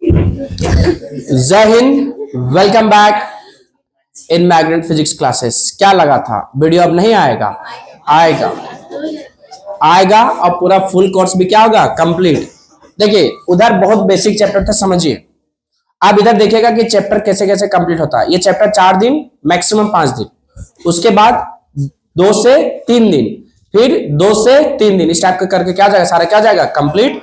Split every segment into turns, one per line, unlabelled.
जय Hind, welcome back in magnet physics classes. क्या लगा था वीडियो अब नहीं आएगा? आएगा आएगा और पूरा फुल कोर्स भी क्या होगा? कंप्लीट। देखिए उधर बहुत बेसिक चैप्टर था, समझिए। आप इधर देखिएगा कि चैप्टर कैसे कैसे कंप्लीट होता है। ये चैप्टर 4 दिन मैक्सिमम 5 दिन, उसके बाद 2 से 3 दिन, फिर 2 से 3 दिन, इस टाइप का करके क्या जाएगा? सारा क्या जाएगा? कंप्लीट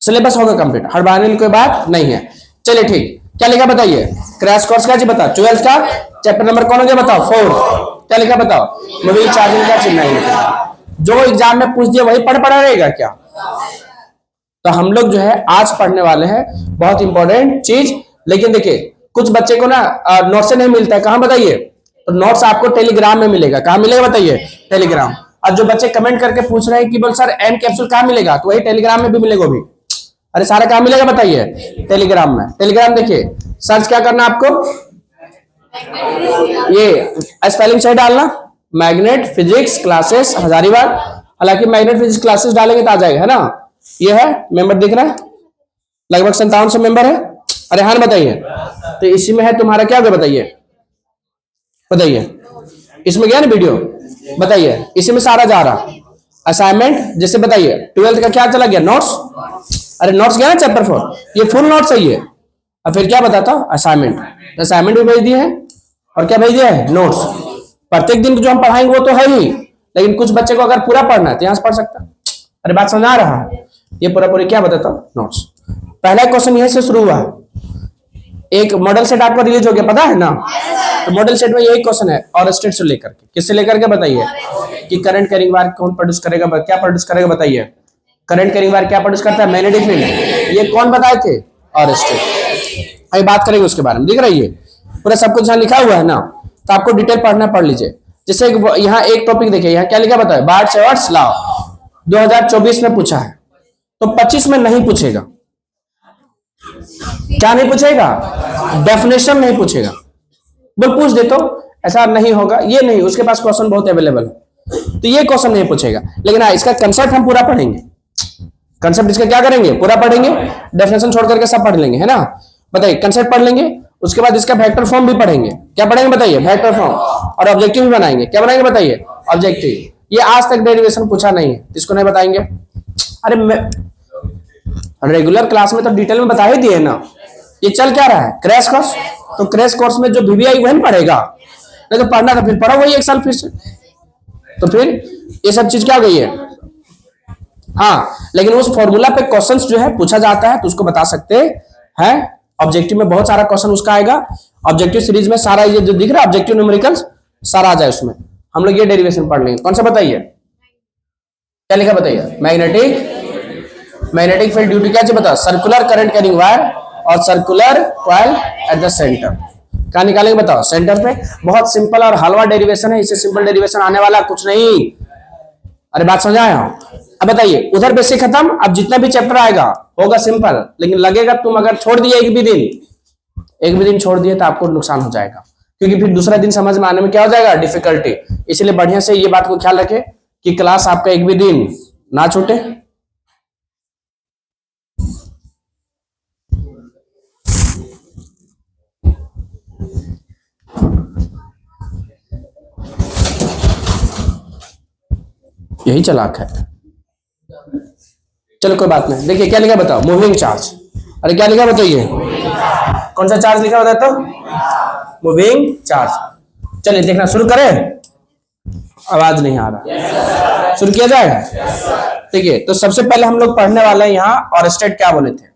सिलेबस होगा कंप्लीट। हड़बड़ाने की कोई बात नहीं है। चलिए ठीक, क्या लिखा बताइए? क्रैश कोर्स का जी बता, 12th का चैप्टर नंबर कौन हो गया बताओ? 4। क्या लिखा बताओ? मूविंग चार्जिंग का चिन्ह है। जो एग्जाम में पूछ दिया वही पढ़ पड़ा रहेगा क्या? तो हम लोग जो है आज पढ़ने वाले हैं बहुत इंपॉर्टेंट चीज। लेकिन देखिए कुछ बच्चे को ना नोट्स से नहीं मिलता है। कहां बताइए? तो नोट्स आपको टेलीग्राम में मिलेगा। कहां मिलेगा बताइए? टेलीग्राम। अब जो बच्चे कमेंट करके पूछ रहे हैं कि बोल सर एम कैप्सूल कहां मिलेगा, तो वही टेलीग्राम में भी मिलेगा भी। अरे सारा कहां मिलेगा बताइए? टेलीग्राम में। टेलीग्राम देखिए सर्च क्या करना आपको, ये स्पेलिंग सही डालना, मैग्नेट फिजिक्स क्लासेस हजारीबाग। हालांकि मैग्नेट फिजिक्स क्लासेस डालेंगे तो आ जाएगा, है ना? ये है मेंबर दिख रहा है, लगभग 5700 मेंबर है। अरे हाँ बताइए, तो इसी में है तुम्हारा क्या होगा बताइए? बताइए इसमें गया ना वीडियो? बताइए इसी में सारा जा रहा असाइनमेंट। जैसे बताइए 12th का क्या चला गया? नोट्स। अरे नोट्स गया ना चैप्टर 4, ये फुल नोट्स है ये। अब फिर क्या बताता? असाइनमेंट। असाइनमेंट भी भेज दिए हैं और क्या भेज दिया है? नोट्स। प्रत्येक दिन जो हम पढ़ाएंगे वो तो है ही, लेकिन कुछ बच्चे को अगर पूरा पढ़ना है तो यहां से पढ़ सकता है। अरे बात समझ आ रहा है? ये पूरा पूरी क्या बताता हूं? नोट्स। पहला क्वेश्चन यहीं से शुरू हुआ है। एक मॉडल सेट आपको रिलीज हो गया, पता है ना? तो मॉडल सेट में यही क्वेश्चन है, और स्टेट से लेकर के, किससे लेकर के बताइए? कि करंट कैरिंग वायर कौन प्रोड्यूस करेगा, क्या प्रोड्यूस करेगा बताइए? करंट कैरिंग वायर क्या प्रोड्यूस करता है? Magnetic field. ये कौन बताए थे? और स्टेट। अभी बात करेंगे उसके बारे में। दिख रही है पूरा सब कुछ यहाँ लिखा हुआ है ना, तो आपको डिटेल पढ़ना पढ़ लीजिए। जैसे यहाँ एक टॉपिक देखिए, यहाँ क्या लिखा बताए? बार्ट-सावर्त लॉ 2024 में पूछा है, तो 25 में नहीं पूछेगा। क्या नहीं पूछेगा? डेफिनेशन नहीं पूछेगा। बोल पूछ दे तो ऐसा नहीं होगा, ये नहीं, उसके पास क्वेश्चन बहुत अवेलेबल है, तो ये क्वेश्चन नहीं पूछेगा। लेकिन हाँ इसका कंसेप्ट हम पूरा पढ़ेंगे। कंसेप्ट इसका क्या करेंगे? पूरा पढ़ेंगे। डेफिनेशन छोड़ करके सब पढ़ लेंगे, है ना? बताइए कंसेप्ट पढ़ लेंगे, उसके बाद इसका वेक्टर फॉर्म भी पढ़ेंगे। क्या पढ़ेंगे बताइए? Vector form. और ऑब्जेक्टिव भी बनाएंगे। क्या बनाएंगे बताइए? ऑब्जेक्टिव। ये आज तक डेरिवेशन पूछा नहीं है, इसको नहीं बताएंगे? अरे मैं रेगुलर क्लास में तो डिटेल में बता ही दिए ना। ये चल क्या रहा है? Crash course. तो क्रैश कोर्स में जो VVI वही पढ़ेगा, नहीं तो पढ़ना था फिर पढ़ो वही एक साल फिर से। तो फिर ये सब चीज क्या हो गई है? हाँ, लेकिन उस फॉर्मूला पे क्वेश्चंस जो है पूछा जाता है तो उसको बता सकते हैं। ऑब्जेक्टिव में बहुत सारा क्वेश्चन उसका आएगा। ऑब्जेक्टिव सीरीज में सारा ये जो दिख रहा है ऑब्जेक्टिव न्यूमेरिकल्स सारा आ जाए उसमें। हम लोग ये डेरिवेशन पढ़ लेंगे। कौन सा बताइए? क्या लिखा बताइए? मैग्नेटिक फील्ड ड्यू टू क्या बता? सर्कुलर करंट कैरिंग वायर और circular coil at the centre. क्या निकालेंगे बताओ? सेंटर पे। बहुत सिंपल और हलवा डेरिवेशन है, इससे सिंपल डेरिवेशन आने वाला कुछ नहीं। अरे बात समझ आया? अब बताइए उधर बेसिक खत्म। अब जितना भी चैप्टर आएगा होगा सिंपल, लेकिन लगेगा तुम अगर छोड़ दिए एक भी दिन छोड़ दिए तो आपको नुकसान हो जाएगा, क्योंकि फिर दूसरा दिन समझ में आने में क्या हो जाएगा? डिफिकल्टी। इसलिए बढ़िया से ये बात को ख्याल रखे कि क्लास आपका एक भी दिन ना छूटे। यही चालाक है। चलो कोई बात नहीं। देखिए क्या लिखा बताओ? Moving charge. अरे क्या लिखा बताइए? कौन सा चार्ज लिखा बताए तो? Moving charge. चलिए देखना शुरू करें। आवाज नहीं आ रहा, शुरू किया जाए? ठीक है, तो सबसे पहले हम लोग पढ़ने वाले हैं यहाँ और स्टेट क्या बोले थे?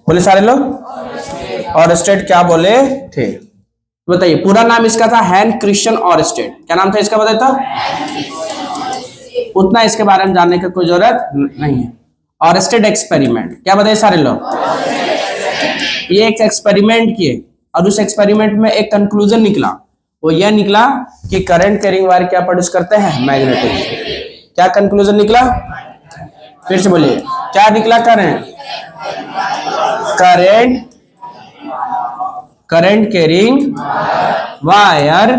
बोले सारे लोग? और स्टेट क्या बोले थे बताइए? पूरा नाम इसका था हैन क्रिश्चियन और स्टेट। क्या नाम था इसका बताया था? उतना इसके बारे में जानने की कोई जरूरत नहीं है। और स्टेट एक्सपेरिमेंट क्या बताइए सारे लोग? ये एक एक्सपेरिमेंट किए और उस एक्सपेरिमेंट में एक कंक्लूजन निकला। वो यह निकला कि करंट कैरिंग वायर क्या प्रोड्यूस करते हैं? मैग्नेटिक। क्या कंक्लूजन निकला? फिर से बोलिए क्या निकला? करंट कैरिंग वायर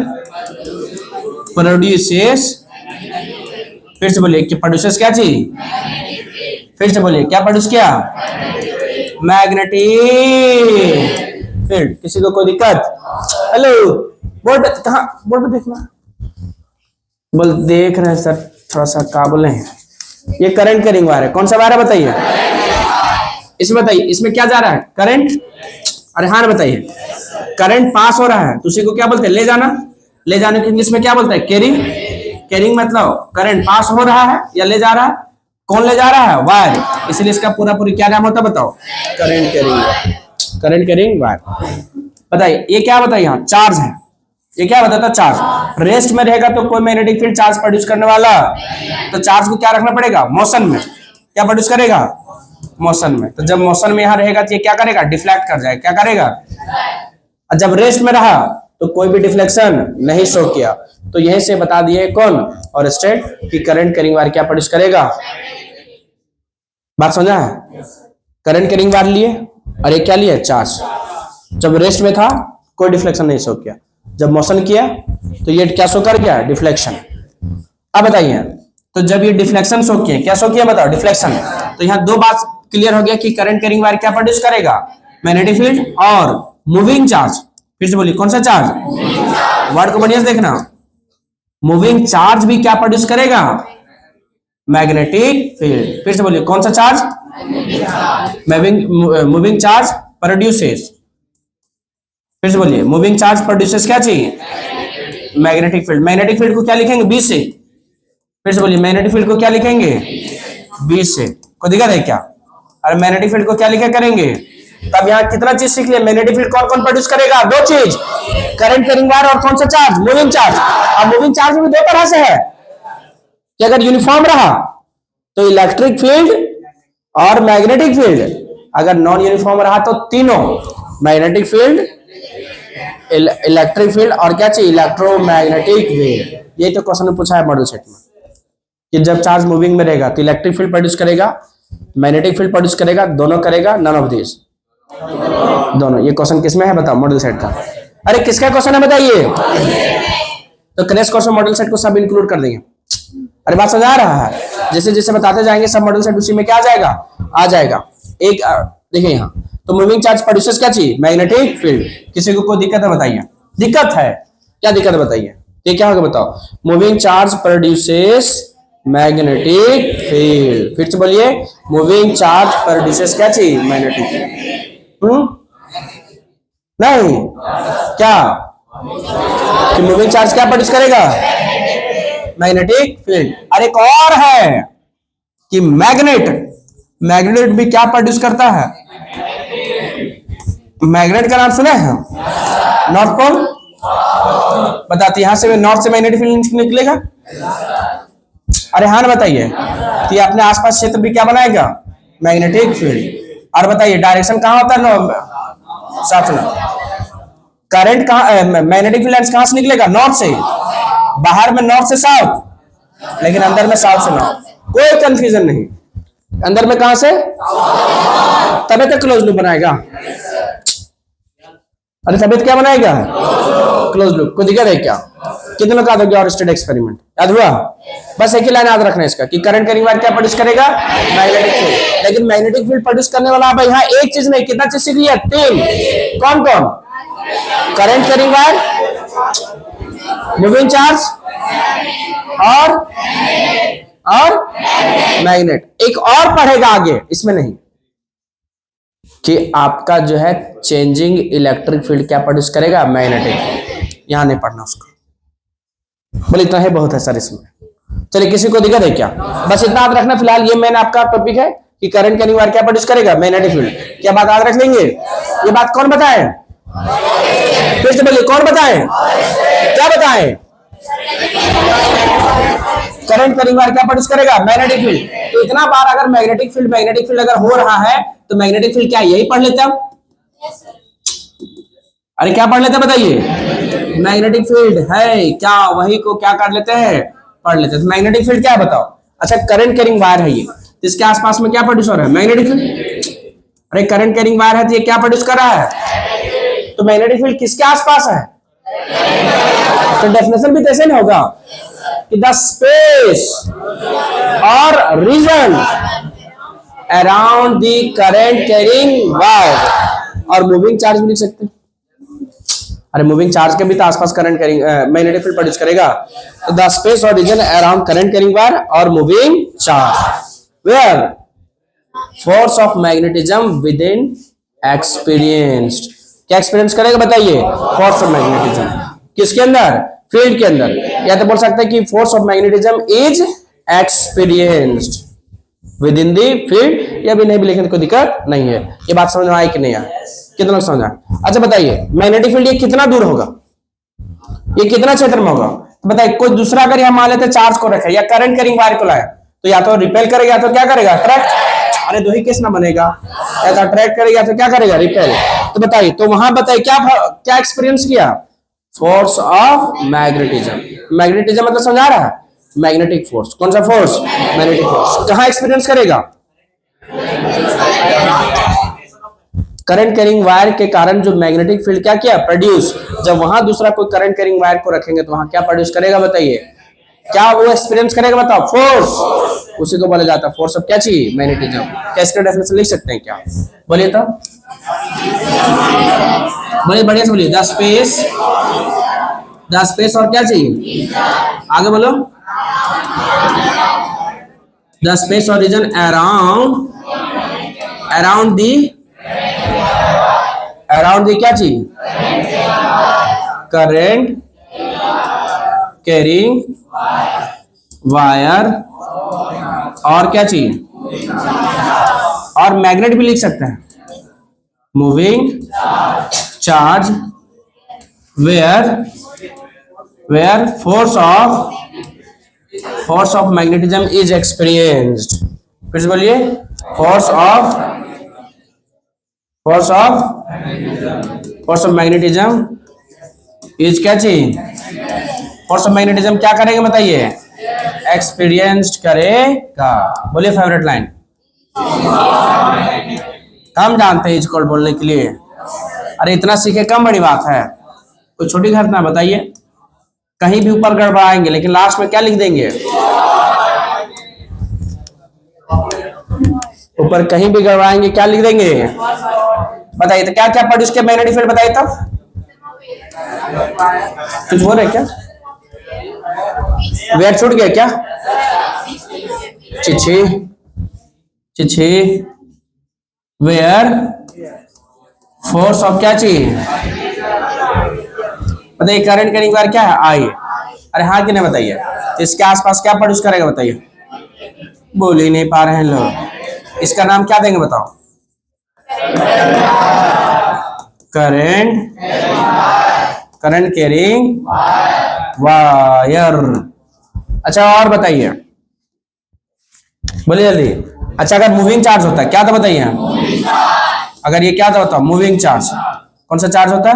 प्रोड्यूसेस, फिर से बोलिए कि प्रोड्यूसेस क्या चीज? फिर से बोलिए, क्या प्रोड्यूस किया? Magnetic field. किसी को कोई दिक्कत? हेलो, बोर्ड कहाँ? बोर्ड पे देखना। बोल देख रहे हैं सर, थोड़ा सा क्या बोले हैं। ये करंट कैरिंग वायर है। कौन सा वायर है बताइए? इसमें बताइए, इसमें क्या जा रहा है? करंट। अरे हाँ बताइए, करंट पास हो रहा है तो उसी को क्या बोलते हैं? ले जाना। ले जाने के इंग्लिश में क्या बोलते हैं? कैरिंग। कैरिंग मतलब करंट पास हो रहा है या ले जा रहा है। कौन ले जा रहा है? वायर। इसलिए इसका पूरा पूरी क्या नाम होता है बताओ? Current carrying. Current carrying wire. बताइए ये क्या बताइए? यहाँ चार्ज है। ये क्या बताता? चार्ज। रेस्ट में रहेगा तो कोई मैग्नेटिक फील्ड चार्ज प्रोड्यूस करने वाला, तो चार्ज को क्या रखना पड़ेगा? मोशन में। क्या प्रोड्यूस करेगा? मोशन में। तो जब मोशन में यहाँ रहेगा तो ये क्या करेगा? डिफ्लेक्ट कर जाएगा। क्या करेगा? और जब रेस्ट में रहा तो कोई भी डिफ्लेक्शन नहीं शो किया। तो यहीं से बता दिए कौन और स्टेट कि करंट कैरिंग वायर क्या प्रोड्यूस करेगा। बात समझा है? करंट कैरिंग वायर लिए और ये क्या लिए? चार्ज। जब रेस्ट में था कोई डिफ्लेक्शन नहीं शो किया, जब मोशन किया तो ये क्या शो कर गया? डिफ्लेक्शन। अब बताइए, तो जब ये डिफ्लेक्शन शो किया, क्या शो किया बताओ? डिफ्लेक्शन। तो यहाँ दो बात क्लियर हो गया कि करंट कैरिंग वायर क्या प्रोड्यूस करेगा? मैग्नेटिक फील्ड और मूविंग चार्ज। फिर से बोलिए, कौन सा चार्ज? वर्ड को बढ़िया से देखना। मूविंग चार्ज भी क्या प्रोड्यूस करेगा? Magnetic field. फिर से बोलिए, कौन सा चार्ज? Moving charge produces. फिर से बोलिए, मूविंग चार्ज प्रोड्यूसेस क्या चाहिए? Magnetic field. मैग्नेटिक फील्ड को क्या लिखेंगे? बी से। फिर से बोलिए, मैग्नेटिक फील्ड को क्या लिखेंगे? बी से। को दिक्कत है क्या? अरे मैग्नेटिक फील्ड को क्या लिखा करेंगे? तब यहाँ कितना चीज सीख लिया? मैग्नेटिक फील्ड कौन कौन प्रोड्यूस करेगा? दो चीज, करंट कैरिंग वायर और कौन सा चार्ज? Moving charge. अब मूविंग चार्ज भी दो तरह से है कि अगर यूनिफॉर्म रहा तो इलेक्ट्रिक फील्ड और मैग्नेटिक फील्ड, अगर नॉन यूनिफॉर्म रहा तो तीनों, मैग्नेटिक फील्ड, इलेक्ट्रिक फील्ड और क्या चाहिए? Electromagnetic field. ये तो क्वेश्चन में पूछा है मॉडल सेट में कि जब चार्ज मूविंग में रहेगा तो इलेक्ट्रिक फील्ड प्रोड्यूस करेगा, मैग्नेटिक फील्ड प्रोड्यूस करेगा, दोनों करेगा, नन ऑफ दिस, दोनों। ये क्वेश्चन किसमें है बताओ? मॉडल सेट का। अरे किसका क्वेश्चन है बताइए? तो क्रैश क्वेश्चन मॉडल सेट को सब इंक्लूड कर देंगे। अरे बात समझ आ रहा है? जैसे जैसे बताते जाएंगे सब मॉडल सेट उसी में क्या आ जाएगा? आ जाएगा। एक देखिए यहाँ तो मूविंग चार्ज प्रोड्यूसर्स क्या चाहिए? Magnetic field. किसी को कोई दिक्कत है बताइए? दिक्कत है? क्या दिक्कत है बताइए? ये क्या होगा बताओ? Moving charge produces magnetic field. फिर से बोलिए, मूविंग चार्ज प्रोड्यूसेस क्या चाहिए? Magnetic field. नहीं क्या कि मूविंग चार्ज क्या प्रोड्यूस करेगा? Magnetic field. और एक और है कि मैग्नेट, मैग्नेट भी क्या प्रोड्यूस करता है? मैग्नेट का नाम सुना है? North pole. बताते यहां से नॉर्थ से मैग्नेटिक फील्ड निकलेगा। अरे हाँ बताइए, तो ये अपने आसपास क्षेत्र भी क्या बनाएगा? Magnetic field. और बताइए डायरेक्शन कहाँ होता है? साथ में करंट कहाँ, मैग्नेटिक फील्ड कहां से निकलेगा? नॉर्थ से। बाहर में नॉर्थ से साउथ, लेकिन अंदर में साउथ से नॉर्थ। कोई कंफ्यूजन नहीं। अंदर में कहां से? तभी तक क्लोज लूप बनाएगा। अरे तबियत क्या बनाएगा? Close loop. को दिक्कत है क्या? कितने लोग याद हो गया? और स्टेट एक्सपेरिमेंट याद हुआ? बस एक ही लाइन याद रखना है इसका कि करंट कैरिंग वायर क्या प्रोड्यूस करेगा? Magnetic field. लेकिन मैग्नेटिक फील्ड प्रोड्यूस करने वाला अब यहाँ एक चीज नहीं, कितना चीज सीख लिया? तीन। कौन कौन? Current carrying wire, moving charge और मैग्नेट। एक और पढ़ेगा आगे, इसमें नहीं, कि आपका जो है चेंजिंग इलेक्ट्रिक फील्ड क्या प्रोड्यूस करेगा? मैग्नेटिक। यहां नहीं पढ़ना उसको। बोले इतना है, बहुत है सर इसमें। चलिए किसी को दिक्कत है क्या? बस इतना याद रखना। फिलहाल ये मेन आपका टॉपिक है कि करंट कैरिंग वायर क्या प्रोड्यूस करेगा? Magnetic field. क्या बात याद रख लेंगे? ये बात कौन बताए? फिर से बोलिए, कौन बताए? क्या बताए? करंट कैरिंग वायर क्या प्रोड्यूस करेगा? Magnetic field. तो इतना बार अगर मैग्नेटिक फील्ड अगर हो रहा है तो मैग्नेटिक फील्ड क्या यही पढ़ लेते हम? अरे क्या पढ़ लेते बताइए? मैग्नेटिक फील्ड है क्या, वही को क्या कर लेते हैं? पढ़ लेते हैं। तो मैग्नेटिक फील्ड क्या है बताओ? अच्छा करंट कैरिंग वायर है ये, तो इसके आसपास में क्या प्रोड्यूस हो रहा है? Magnetic field. अरे करंट कैरिंग वायर है तो ये क्या प्रोड्यूस कर रहा है? तो मैग्नेटिक फील्ड किसके आसपास है? तो डेफिनेशन भी ऐसे नहीं होगा कि द स्पेस और region around the current carrying wire. और मूविंग चार्ज भी लिख सकते हैं। अरे मूविंग चार्ज के भी तो आसपास current carrying magnetic field produce करेगा। तो द स्पेस और region around current carrying wire और moving charge where force of magnetism within experienced. क्या एक्सपीरियंस करेगा बताइए? फोर्स ऑफ मैग्नेटिज्म किसके अंदर? फील्ड के अंदर। या तो बोल सकते हैं कि force of magnetism is experienced with in the field. या भी नहीं भी लिखने की कोई दिक्कत नहीं है। ये बात समझ में आई कि नहीं आई? कितना लोग समझा? अच्छा बताइए मैग्नेटिक फील्ड ये कितना दूर होगा? ये कितना क्षेत्र में होगा? तो बताइए कोई दूसरा अगर यहाँ मान लेते चार्ज को रखे या करंट कैरिंग वायर को लाया तो या तो रिपेल करेगा या तो क्या करेगा? अट्रैक्ट। अरे दो ही केस ना बनेगा, या तो अट्रैक्ट करेगा या तो क्या करेगा? रिपेल। तो बताइए तो वहां बताइए क्या क्या एक्सपीरियंस किया? Force of magnetism. मैग्नेटिज्म मतलब समझा रहा है? Magnetic force. कौन सा फोर्स? Magnetic force. कहां एक्सपीरियंस करेगा? करंट कैरिंग वायर के कारण जो मैग्नेटिक फील्ड क्या किया? प्रोड्यूस। जब वहां दूसरा कोई करंट कैरिंग वायर को रखेंगे तो वहां क्या प्रोड्यूस करेगा बताइए? क्या वो एक्सपीरियंस करेगा बताओ? फोर्स। उसी को बोला जाता है फोर्स ऑफ क्या चाहिए? मैग्नेटिज्म। क्या इसका डेफिनेशन लिख सकते हैं क्या? बोलिए तो, बोलिए बढ़िया से बोलिए। द स्पेस और क्या चाहिए? आगे बोलो। द स्पेस और रीजन अराउंड दी क्या चाहिए? करंट कैरिंग वायर और क्या चाहिए? और मैग्नेट भी लिख सकते हैं। Moving charge where force of magnetism is experienced. फिर से बोलिए। फोर्स ऑफ मैग्नेटिज्म इज क्या चाहिए? फोर्स ऑफ मैग्नेटिज्म क्या करेंगे बताइए? एक्सपीरियंस्ड करेगा। बोलिए फेवरेट लाइन। कम जानते हैं इसको बोलने के लिए। अरे इतना सीखे कम बड़ी बात है, कोई छोटी घटना बताइए। कहीं भी ऊपर गड़बड़ाएंगे लेकिन लास्ट में क्या लिख देंगे? ऊपर कहीं भी गड़बड़ाएंगे क्या लिख देंगे? बताइए तो क्या क्या प्रोड्यूस किया मैग्नेटिक फील्ड? बताइए तो। कुछ हो रहा है क्या? वेट छूट गया क्या? चिच्छी वेयर फोर्स ऑफ क्या चाहिए? बताइए करंट कैरिंग वायर क्या है? आई। अरे हाँ कि नहीं बताइए? तो इसके आसपास क्या प्रोड्यूस करेगा बताइए? बोल ही नहीं पा रहे हैं लोग। इसका नाम क्या देंगे बताओ? Current carrying wire. अच्छा और बताइए, बोलिए जल्दी। अच्छा अगर मूविंग चार्ज होता है क्या था बताइए? अगर ये क्या था बताओ? Moving charge. कौन सा चार्ज होता है?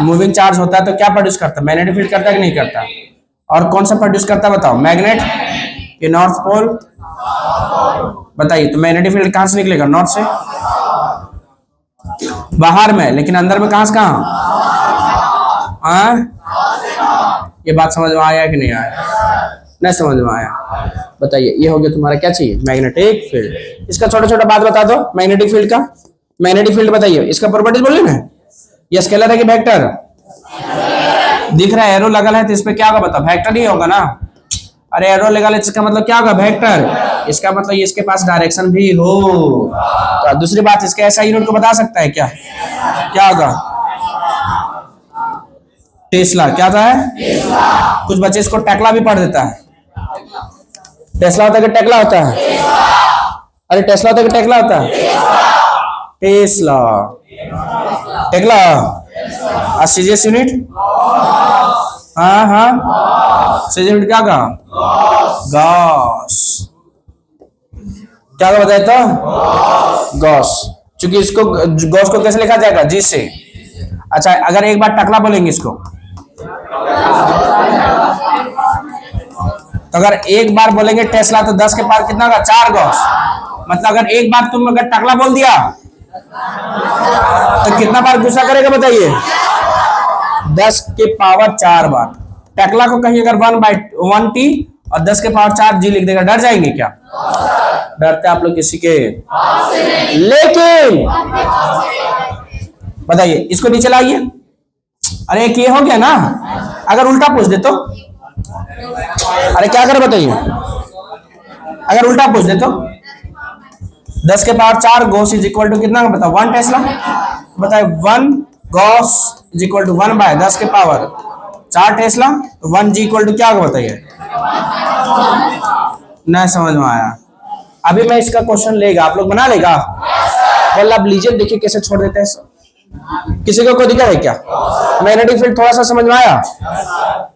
मूविंग चार्ज होता है तो क्या प्रोड्यूस करता है? मैग्नेटिक फील्ड करता है कि नहीं करता? और कौन सा प्रोड्यूस करता है बताओ? मैग्नेट ये नॉर्थ पोल। बताइए तो मैग्नेटिक फील्ड कहां से निकलेगा? नॉर्थ से बाहर में, लेकिन अंदर में कहां से कहां? ये बात समझ में आया कि नहीं आया? नहीं समझ में आया? बताइए ये हो गया तुम्हारा क्या चाहिए? Magnetic field. इसका छोटा छोटा बात बता दो मैग्नेटिक फील्ड का। मैग्नेटिक फील्ड बताइए इसका प्रॉपर्टीज बोलिए ना। ये स्केलर है कि वेक्टर? दिख रहा है एरो लगा है तो इस पे क्या होगा बताओ? वेक्टर ही होगा ना। अरे एरो लगा है इसका मतलब क्या होगा? वेक्टर। इसका मतलब इसके पास डायरेक्शन भी हो। तो दूसरी बात इसका ऐसा यूनिट को बता सकता है क्या? क्या होगा? टेस्ला। क्या था है? कुछ बच्चे इसको टेक्ला भी पढ़ देता है। टेस्ला होता है कि टेक्ला होता है? अरे टेस्ला होता है कि टेक्ला होता है? Tesla Tekla. CGS unit? हाँ सीजीएस यूनिट क्या का? गॉस। क्या बताया तो? गॉस। क्योंकि इसको गॉस को कैसे लिखा जाएगा? जी से। अच्छा अगर एक बार टकला बोलेंगे इसको तो अगर एक बार बोलेंगे टेस्ला तो 10 के पावर कितना होगा? 4 गॉस। मतलब अगर एक बार तुम अगर टकला बोल दिया तो कितना बार गुस्सा करेगा बताइए? 10 के पावर 4 बार। टकला को कहीं अगर 1/1t और 10 के पावर 4 जी लिख देगा, डर जाएंगे क्या? डरते आप लोग किसी के, लेकिन बताइए इसको नीचे लाइए। अरे एक ये हो गया ना, अगर उल्टा पूछ दे तो, अरे क्या करे बताइए, अगर उल्टा पूछ दे तो 10 के power 4 gauss is equal to कितना बताओ, 1 टेस्ला। बताइए 1 gauss is equal to 1 by 10 के power 4 tesla, 1 G equal to क्या होगा बताइए। नहीं समझ में आया। अभी मैं इसका क्वेश्चन लेगा, आप लोग बना लेगा, बोल आप लीजिए, देखिए कैसे छोड़ देते हैं। किसी को कोई दिक्कत है क्या? मैग्नेटिक फील्ड थोड़ा सा समझ में आया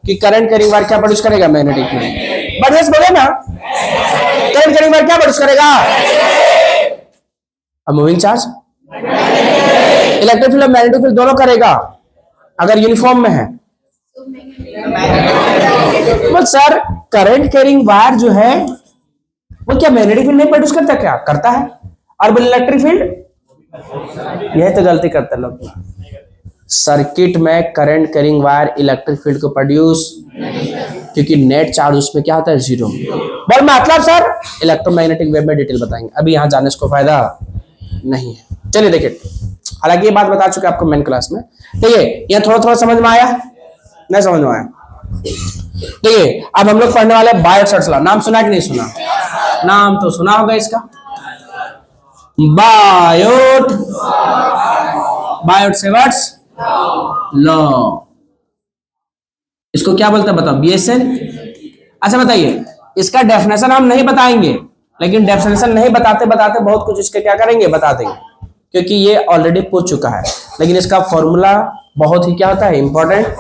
कि करंट कैरिंग वायर क्या प्रोड्यूस करेगा? Magnetic field. बढ़िया से बोले ना, करंट कैरिंग वायर क्या प्रोड्यूस करेगा? Moving charge. इलेक्ट्रिक फील्ड और मैग्नेटिक फील्ड दोनों करेगा अगर यूनिफॉर्म में है। But sir current carrying wire जो है वो क्या मैग्नेटिक फील्ड नहीं प्रोड्यूस करता? क्या करता है। और इलेक्ट्रिक फील्ड, यह तो गलती करते लोग, सर्किट में current carrying wire electric field को प्रोड्यूस, क्योंकि नेट चार्ज उसमें क्या होता है? 0। बट मतलब सर इलेक्ट्रोमैग्नेटिक वेव में डिटेल बताएंगे, अभी यहां जाने से कोई फायदा नहीं है। चलिए देखिए, हालांकि ये बात बता चुके आपको मेन क्लास में। ठीक है, यह थोड़ा थोड़ा समझ में आया? नहीं समझ में आया? देखिए अब हम लोग पढ़ने वाले बायोट लॉ। नाम सुना कि नहीं सुना? नाम तो सुना होगा इसका, बायोट सेवर्ट्स लॉ। इसको क्या बोलते हैं बताओ? BSL। अच्छा बताइए, इसका डेफिनेशन हम नहीं बताएंगे, लेकिन डेफिनेशन नहीं बताते बताते बहुत कुछ इसके क्या करेंगे? बता देंगे, क्योंकि ये ऑलरेडी पूछ चुका है। लेकिन इसका फॉर्मूला बहुत ही क्या होता है? इंपॉर्टेंट।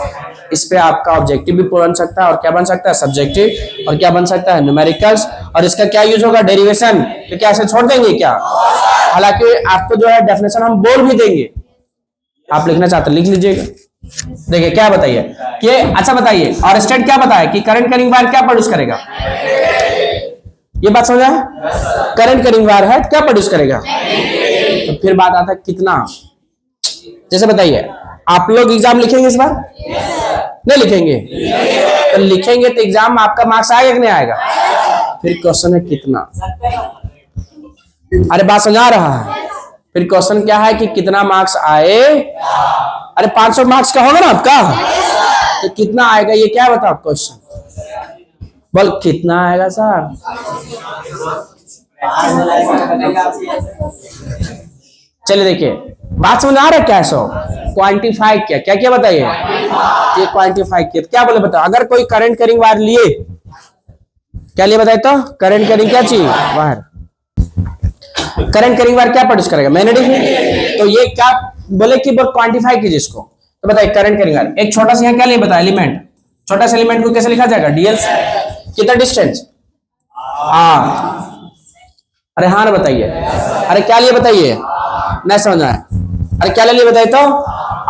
इस पे आपका ऑब्जेक्टिव भी बन सकता है, और क्या बन सकता है? सब्जेक्टिव, और क्या बन सकता है? न्यूमेरिकल्स। और इसका क्या यूज होगा? डेरिवेशन। तो क्या ऐसे छोड़ देंगे क्या? हालांकि आपको जो है डेफिनेशन हम बोल भी देंगे, आप लिखना चाहते लिख लीजिएगा। देखिए क्या बताइए कि, अच्छा बताइए, और स्टेट क्या बताया कि करंट कैरिंग वायर क्या प्रोड्यूस करेगा? ये बात समझा? करंट कैरिंग वायर है क्या प्रोड्यूस करेगा? तो फिर बात आता है कितना। जैसे बताइए, आप लोग एग्जाम लिखेंगे इस बार? नहीं लिखेंगे? तो लिखेंगे तो एग्जाम आपका मार्क्स आएगा कि नहीं आएगा? फिर क्वेश्चन है कितना। अरे बात समझा रहा है? फिर क्वेश्चन क्या है कि कितना मार्क्स आए। अरे 500 मार्क्स का होगा ना आपका, तो कितना आएगा ये क्या बताओ क्वेश्चन? बोल कितना आएगा सर? चलिए देखिए, बात समझ आ रहा है? क्या सो क्वांटिफाई किया, क्या क्या बताइए? ये क्वांटिफाई किया क्या बोले बताओ? अगर कोई करंट कैरिंग वायर लिए, क्या लिए बताए तो? करंट कैरिंग क्या चाहिए? वायर। करंट कैरिंग वायर क्या प्रोड्यूस करेगा? Magnetic field. तो ये क्या बोले कि बहुत क्वांटिफाई कीजिए इसको। तो बताइए करंट कैरिंग वायर, एक छोटा सा यहाँ क्या लिए बताया? एलिमेंट। छोटा सा एलिमेंट को कैसे लिखा जाएगा? DL। कितना डिस्टेंस? R। अरे हाँ ना बताइए, अरे क्या लिए बताइए? नहीं समझ आया? अरे क्या लिए बताइए तो?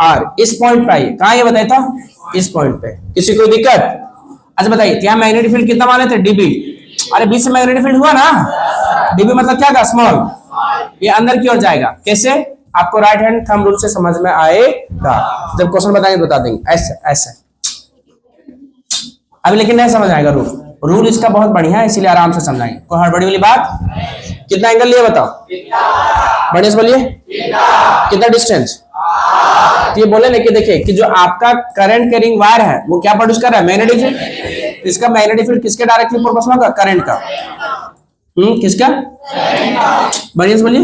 R। इस पॉइंट पे आइए, कहाँ ये बताइए तो? इस पॉइंट पे। किसी को दिक्कत? अच्छा बताइए, यहाँ मैग्नेटिक फील्ड कितना माने थे? DB। अरे बीच से मैग्नेटिक फील्ड हुआ ना, DB मतलब क्या था? स्मॉल। ये अंदर की ओर जाएगा, कैसे? आपको राइट हैंड थंब रूल से समझ में आएगा, जब क्वेश्चन बताएंगे बता देंगे। ऐसे ऐसे अभी लेकिन नहीं समझ आएगा। रूल इसका बहुत बढ़िया है, इसीलिए आराम से समझाएंगे, कोई हड़बड़ी वाली बात। कितना एंगल लिए बताओ? बढ़िया से बोलिए। कितना डिस्टेंस? तो ये बोले ना कि देखिए कि जो आपका करंट कैरिंग वायर है वो क्या प्रोड्यूस कर रहा है? Magnetic field. इसका मैग्नेटिक फील्ड किसके डायरेक्टली प्रोपोर्शनल होगा? करंट का। किसका? बढ़िया से बोलिए।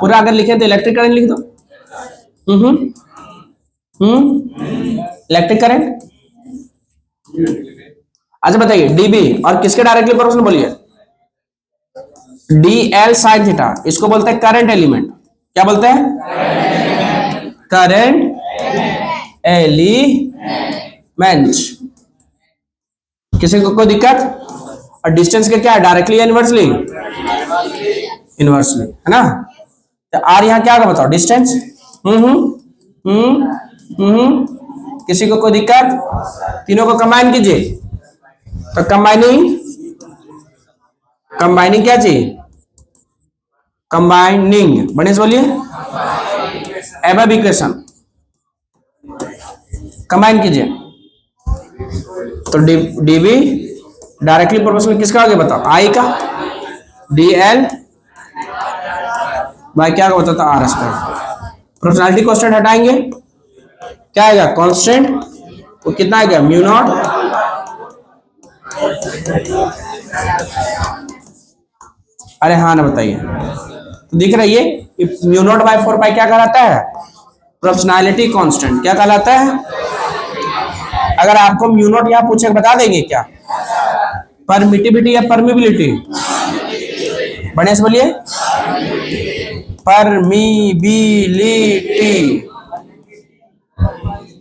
पूरा अगर लिखे तो इलेक्ट्रिक करंट लिख दो। Electric current. अच्छा बताइए DB और किसके डायरेक्टली प्रोपोर्शनल बोलिए? DL sine theta. इसको बोलते हैं करंट एलिमेंट। क्या बोलते हैं? Current element. किसी को कोई दिक्कत? और डिस्टेंस के क्या है? डायरेक्टली या इनवर्सली? इनवर्सली, है ना? तो R यहाँ क्या होगा बताओ? डिस्टेंस। किसी को कोई दिक्कत? तीनों को कंबाइन कीजिए, तो कंबाइनिंग क्या चाहिए? कंबाइनिंग। बढ़िया से बोलिए। एबव इक्वेशन कंबाइन कीजिए, तो DB डायरेक्टली प्रोपोर्शनल किसका हो गया बताओ? I का। डी एल बाय क्या होता था आर स्क्वायर। प्रोपोर्शनैलिटी कांस्टेंट हटाएंगे, क्या आएगा कांस्टेंट, तो कितना आएगा म्यू नॉट अरे हाँ ना बताइए, तो दिख रही है म्यू नॉट बाय 4 पाई क्या कहलाता है प्रोपोर्शनैलिटी कांस्टेंट। क्या कहलाता है? अगर आपको म्यू नॉट यहाँ पूछे बता देंगे क्या? परमिटिविटी या परमिबिलिटी? बढ़िया से बोलिए, परमिबिलिटी।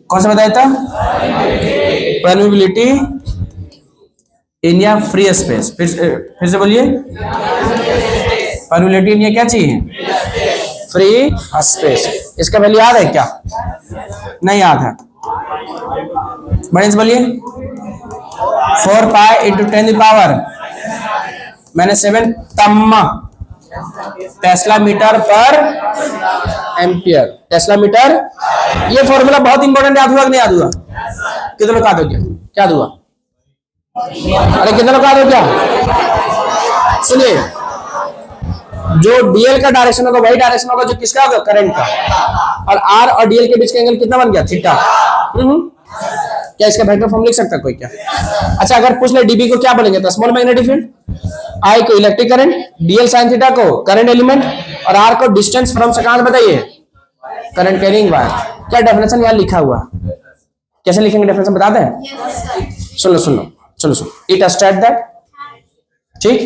कौन सा बताया था? परमिबिलिटी इन या फ्री स्पेस। फिर से बोलिए, परमिबिलिटी इन या क्या चाहिए? Free space. इसका वैल्यू याद है क्या? नहीं याद है। बढ़िया से बोलिए, 4 पाई इंटू 10 पावर मैंने 7 तम्मा टेस्ला मीटर पर एम्पियर। टेस्ला मीटर, ये फॉर्मूला बहुत इंपॉर्टेंट, याद हुआ कि नहीं याद हुआ? कितने लोग याद हो गया? क्या हुआ? अरे कितने लोग याद हो गया? सुनिए, जो डीएल का डायरेक्शन होगा वही डायरेक्शन होगा जो किसका होगा? करंट का। और आर और डीएल के बीच का एंगल कितना बन गया? थीटा। क्या इसका वेक्टर फॉर्म लिख सकता है कोई क्या? अच्छा, अगर पूछ ले डीबी को क्या बोलेंगे तो स्मॉल मैग्नेटिक फील्ड, आई को electric current, DL sine theta को करंट एलिमेंट, और आर को डिस्टेंस फ्रॉम से कहां बताइए? Current carrying wire. क्या डेफिनेशन यहाँ लिखा हुआ? कैसे लिखेंगे डेफिनेशन बता दें? सुन लो चलो इट स्टेट दैट, ठीक।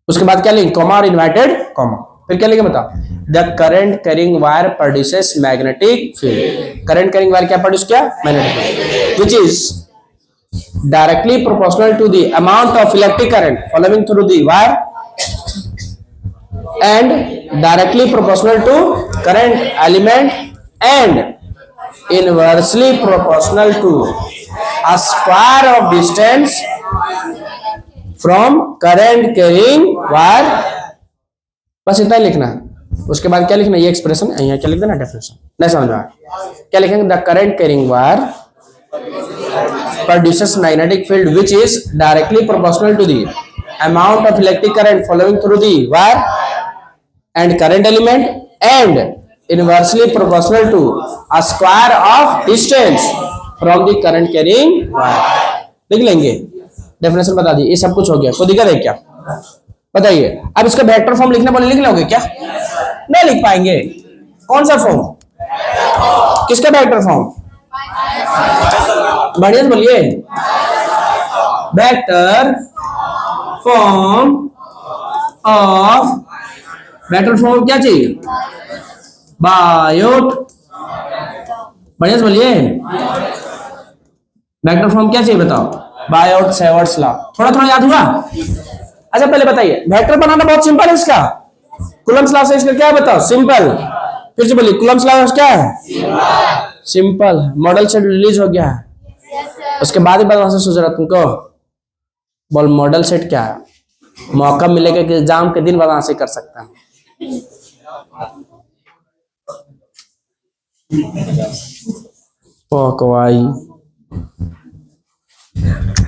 उसके बाद क्या लिखेंगे? कॉमा और इन्वर्टेड कॉमा। फिर क्या लिखेंगे बताओ? The current carrying wire produces magnetic field. Current carrying wire क्या प्रोड्यूस किया? Magnetic field, which is directly proportional to the amount of electric current following through the wire and directly proportional to current element and inversely proportional to a square of distance from current carrying wire। बस इतना ही लिखना है। उसके बाद क्या लिखना? ये expression यहाँ क्या लिख देना? डेफिनेशन। नहीं समझ में आया? क्या लिखेंगे? The current carrying wire produces magnetic field which is directly proportional to the amount of electric current flowing through the wire and current element and inversely proportional to a square of distance from the current carrying wire। लिख लेंगे, definition बता दी, ये सब कुछ हो गया। कोई दिक्कत है क्या? बताइए। अब इसका वेक्टर फॉर्म लिखने बोले लिख लोगे क्या? नहीं लिख पाएंगे। कौन सा फॉर्म? किसका वेक्टर फॉर्म? बढ़िया से बोलिए, vector form of, vector form क्या चाहिए? बायोट। बढ़िया से बोलिए, वेक्टर फॉर्म क्या चाहिए बताओ? Biot Savart's law. थोड़ा थोड़ा याद हुआ? अच्छा पहले बताइए, वेक्टर बनाना बहुत सिंपल है इसका। कूलम्ब्स लॉ से इसका क्या है बताओ? सिंपल। फिर से बोलिए, कूलम्ब्स लॉ क्या है? सिंपल। मॉडल से रिलीज हो गया है, उसके बाद ही बदमाश से सोच रहा तुमको बोल मॉडल सेट क्या है। मौका मिलेगा कि एग्जाम के दिन बदमाशी कर सकता है।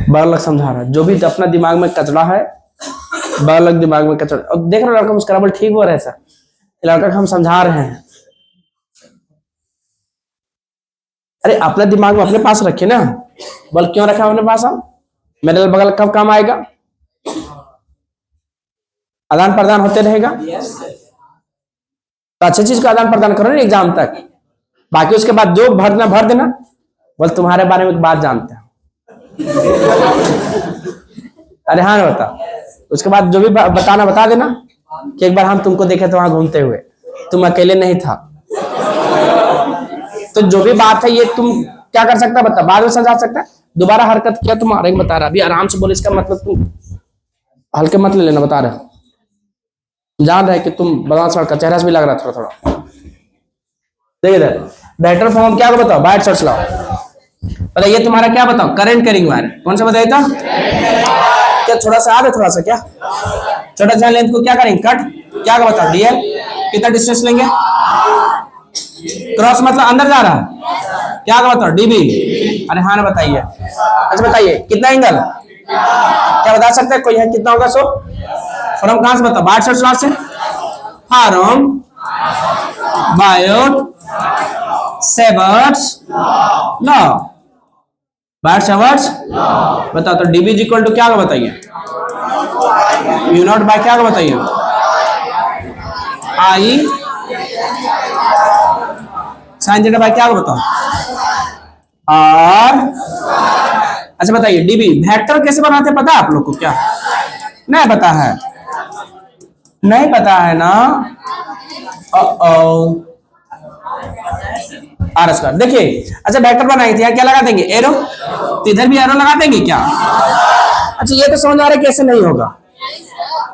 बड़ा समझा रहा है, जो भी अपना दिमाग में कचरा है बड़ा दिमाग में कचरा। और देख रहे लड़का मुस्कुरा बोल ठीक हो रहा है सर, लड़का को हम समझा रहे हैं। अरे अपना दिमाग में अपने पास रखे ना। बल क्यों रखा अपने पास? हम मेरे बगल कब काम आएगा? आदान प्रदान होते रहेगा तो अच्छी चीज का आदान प्रदान करो ना एग्जाम तक। बाकी उसके बाद जो भरना भर देना। बोल तुम्हारे बारे में एक बात जानते हैं। अरे हाँ बता। उसके बाद जो भी बताना बता देना कि एक बार हम तुमको देखे थे वहां घूमते हुए, तुम अकेले नहीं था। तो जो भी बात है ये तुम क्या कर सकता बता, बाद में समझा सकता। दोबारा हरकत किया तुम्हारे बता रहा, अभी आराम से बोले। इसका मतलब तुम हल्के मत ले लेना, बता रहे जान रहे कि तुम बदमाश लड़का, चेहरा से भी लग रहा थोड़ा थोड़ा। देखिए वेक्टर फॉर्म क्या बताओ? बाइट सर्च लाओ। बताइए तुम्हारा क्या बताओ? Current carrying wire. कौन सा बताइए था? क्या थोड़ा सा आगे, थोड़ा सा क्या छोटा सा लेंथ को क्या करेंगे? कट। क्या बताओ? डीएल। कितना डिस्टेंस लेंगे? क्रॉस मतलब अंदर जा रहा। क्या बताओ? डीबी। अरे हाँ ना बताइए। अच्छा बताइए कितना एंगल क्या बता सकते हैं कोई है? कितना होगा? सो फ्रॉम कहां से बताओ, बायट सर्च लॉ से, फ्रॉम बायट सेवर्ट्स लॉ, बायट सेवर्ट्स बताओ। तो डीबी इज इक्वल टू क्या होगा बताइए, म्यू नॉट बाय क्या होगा बताइए, आई साइन थीटा बाय क्या होगा बताओ, आर। अच्छा बताइए डीबी वेक्टर कैसे बनाते हैं पता है आप लोग को क्या, नहीं पता है, नहीं पता है ना, आर स्क्वायर। देखिए अच्छा वेक्टर बनाएंगे तो यहाँ क्या लगा देंगे, एरो, तो इधर भी एरो लगा देंगे क्या। अच्छा ये तो समझ आ रहा है कि ऐसे नहीं होगा,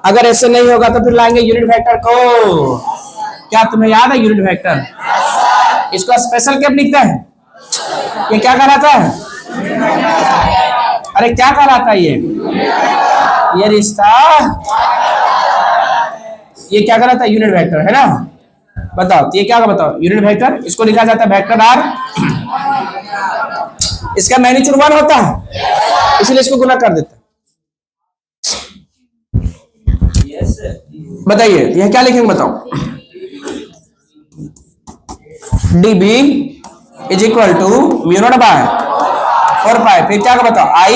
अगर ऐसे नहीं होगा तो फिर लाएंगे यूनिट वेक्टर को। क्या तुम्हें याद है यूनिट वेक्टर, इसको स्पेशल कैप लिखता है, ये क्या कहलाता है, अरे क्या कहलाता है ये रिश्ता, ये क्या कहलाता है यूनिट वेक्टर है ना। बताओ तो ये क्या होगा बताओ, यूनिट वेक्टर, इसको लिखा जाता है वेक्टर आर, इसका मैग्नीट्यूड 1 होता है इसलिए इसको गुना कर देते हैं। बताइए यह क्या लिखेंगे बताओ, db is equal to mu naught by 4 pi, फिर क्या होगा बताओ, आई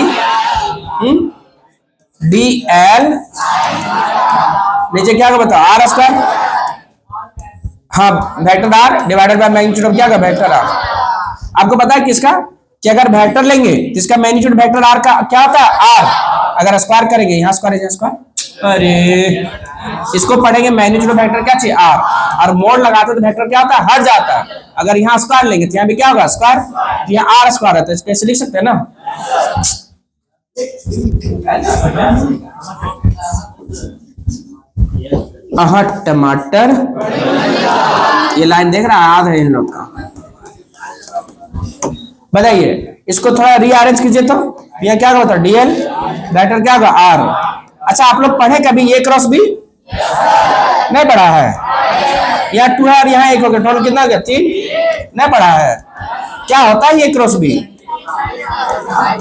डी एल, नीचे क्या होगा बताओ, आर स्क्वायर, हाँ vector R divided by magnitude of क्या होगा वेक्टर आर। आपको पता है किसका, कि अगर वेक्टर लेंगे तो इसका मैग्नीट्यूड वेक्टर आर का क्या होता है, आर, अगर स्क्वायर करेंगे यहाँ स्क्वायर यहाँ स्क्वायर, अरे इसको पढ़ेंगे मैग्नीट्यूड ऑफ वेक्टर क्या चाहिए, आर, और मोड लगाते तो वेक्टर क्या होता है, हट जाता है। अगर यहाँ स्क्वायर लेंगे तो यहाँ भी क्या होगा स्क्वायर, तो यहाँ आर स्क्वायर रहता है, इसको ऐसे लिख सकते हैं ना। टमाटर, ये लाइन देख रहा है, याद है इन लोग का। बताइए इसको थोड़ा रीअरेंज कीजिए तो यहाँ क्या होता है, डीएल वेक्टर क्या होगा आर। अच्छा आप लोग पढ़े कभी ए क्रॉस बी, नहीं पढ़ा है, यहाँ 2 है और यहाँ 1 हो गया, टोटल कितना हो गया 3, नहीं पढ़ा है। क्या होता है ये क्रॉस बी,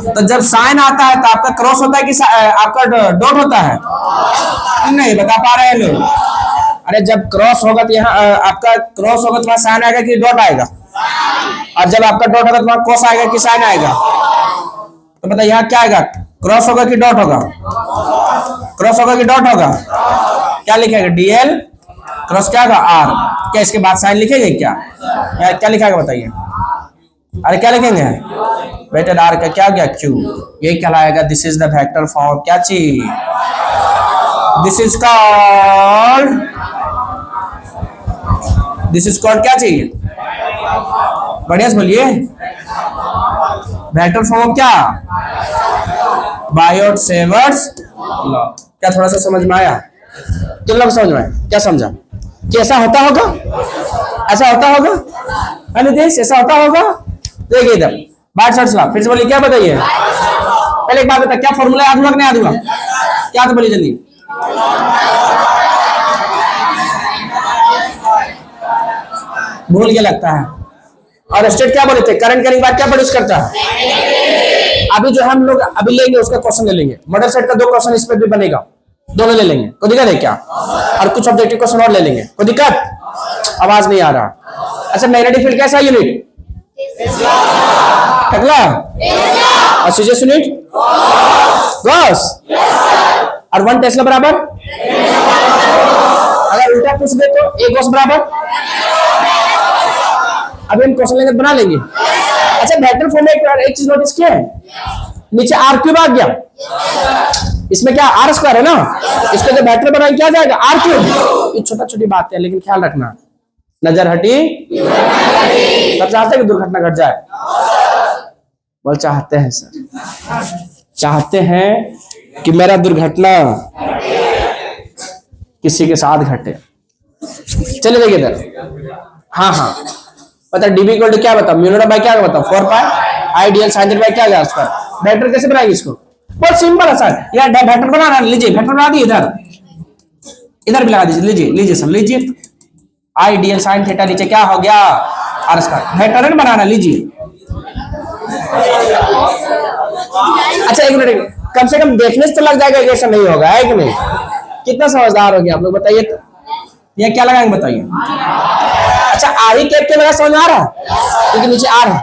तो जब साइन आता है तो आपका क्रॉस होता है कि आपका डॉट होता है, नहीं बता पा रहे हैं लोग। अरे जब क्रॉस होगा तो यहाँ आपका क्रॉस होगा तो साइन आएगा कि डॉट आएगा, और जब आपका डॉट होगा तो वहां कोस आएगा कि साइन आएगा। तो बताइए यहाँ क्या आएगा, क्रॉस होगा कि डॉट होगा, क्रॉस होगा कि डॉट होगा, क्या लिखेगा डीएल क्रॉस क्या होगा आर। क्या इसके बाद साइन लिखेंगे क्या, या क्या लिखेगा बताइए, अरे क्या लिखेंगे वेक्टर आर का क्या हो गया क्यू, ये कहलाएगा this is the vector form क्या चीज, दिस इज कॉल्ड क्या चाहिए, बढ़िया से बोलिए, वेक्टर फॉर्म क्या, बायोट-सेवर्ट्स लॉ। क्या थोड़ा सा समझ में आया, किन लोग समझ में आया, क्या समझा कि ऐसा होता होगा, ऐसा होता होगा, नितेश ऐसा होता होगा। देखिए इधर बायोट-सेवर्ट्स लॉ, फिर से बोलिए क्या बताइए, पहले एक बात बता क्या फॉर्मूला याद हुआ कि नहीं याद हुआ, क्या तो बोलिए जल्दी, भूल गया लगता है। और स्टेट क्या बोले थे, करंट करने के बाद क्या प्रोड्यूस करता है। अभी जो हम लोग अभी लेंगे उसका क्वेश्चन ले लेंगे, मॉडल सेट का 2 क्वेश्चन इस पे भी बनेगा, दोनों ले लेंगे, कोई दिक्कत है क्या, और कुछ ऑब्जेक्टिव क्वेश्चन और ले लेंगे, कोई दिक्कत, आवाज नहीं आ रहा। अच्छा मैग्नेटिक फील्ड कैसा यूनिट, टकला, और सीजीएस यूनिट गॉस, और 1 टेस्ला बराबर, अगर उल्टा पूछ दे तो 1 गॉस बराबर। अभी हम क्वेश्चन लेंगे बना लेंगे। अच्छा वेक्टर फॉर्म में एक चीज नोटिस किया है, नीचे आर क्यूब आ गया, इसमें क्या आर स्क्वायर है ना, इसको जब वेक्टर बनाएंगे क्या जाएगा आर क्यूब। ये छोटा छोटी बात है लेकिन ख्याल रखना, नजर हटी तब चाहते हैं कि दुर्घटना घट जाए, बोल चाहते हैं सर, चाहते हैं कि मेरा दुर्घटना किसी के साथ घटे। चलिए देखिए इधर, हाँ हाँ पता डीबी इक्वल टू क्या बता, म्यू नॉट बाय क्या बता 4 pi I D L sine theta by क्या गया उसका। वेक्टर कैसे बनाएंगे इसको, बहुत सिंपल है सर, यार वेक्टर बनाना, लीजिए वेक्टर बना दिए, इधर इधर भी लगा दीजिए, लीजिए लीजिए सर लीजिए, आई डी एल साइन थीटा नीचे क्या हो गया आर स्क्वायर, वेक्टर बनाना लीजिए। अच्छा एक मिनट, कम से कम देखने से तो लग जाएगा कि ऐसा नहीं होगा, है कि नहीं, कितना समझदार हो गया आप लोग, बताइए तो। ये क्या लगाएंगे बताइए। अच्छा आर ही कैप के लगा, समझ आ रहा है क्योंकि नीचे आर है,